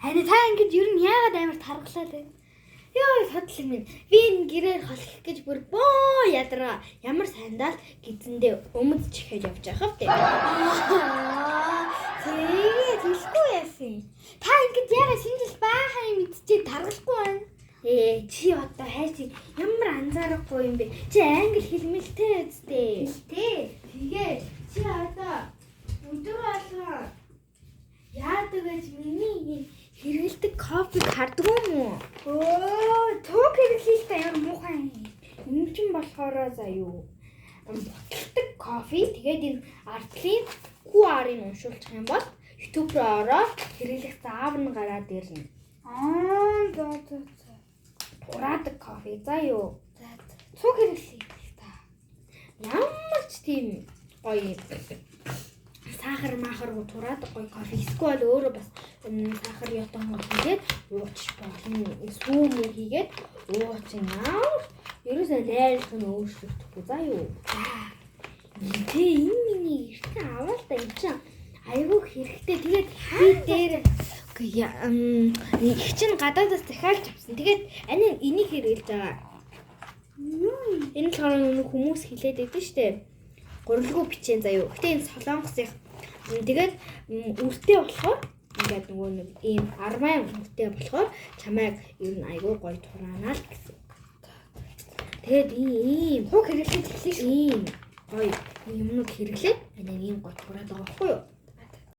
Харин та ингэж ер нь яагаад амар таргалаа вэ? Яа бодлоо минь. Би энэ гэрээр холих гэж бүр боо ядраа. Ямар сандал гизэндээ өмд чихэж явж байгаа вэ? Тэгээд хэлэхгүй яасан. Та ингэж яагаад шинжил баахан мэдчихээ таргалахгүй байна. Чи одоо хайч ямар анзаарахгүй юм бэ? Чи англи хэлмэлтэй үстэй. Тэ. Тэгээд чи одоо өдөр болгоо яадаг гэж миний хэрэгэлдэг кофег харддаг юм уу? Төг хэрэглэлтэй ямар муухай юм. Энэ чинь болохоор заяа. Боталдаг кофе тэгээд энэ артлын QR-ыг уншуулчих юм бол YouTube руу ороод хэрэглэх заав нь гараад ирнэ. За. Ураадаг кофе заяа. Цуг хэрэглэе та. Ямар ч тийм гоё сахар махар тураадаг гоё кофе эсвэл өөрөө бас сахар ятангууд хийгээд уучих болно. Сүүм хийгээд уучих наа. Ерөөсөө лайлх нь өөрчлөгдөхгүй заяа. Тэ энэ миний эртний аваад та энэ чинь айгүй хэрэгтэй. Тэгээд би дээр их чинь гадаадаас захиалж авсан. Тэгээд энийг хэрэглэж байгаа. Энэ л хорон хүмүүс хэлээд байдаг шүү дээ. Гурилгүй бичэн заяа. Гэтэ энэ солонгосын тэгээд үртэй болохоор ингээд нөгөө нэг ийм армай үртэй болохоор чамайг ер нь айгүй гоё тураанаа л гэсэн. Тэгээд ийм хуг хэрэглэж эхлэх ийм гоё юмнууд хэрэглээд энэ ийм гоё тураад байгаа байхгүй юу?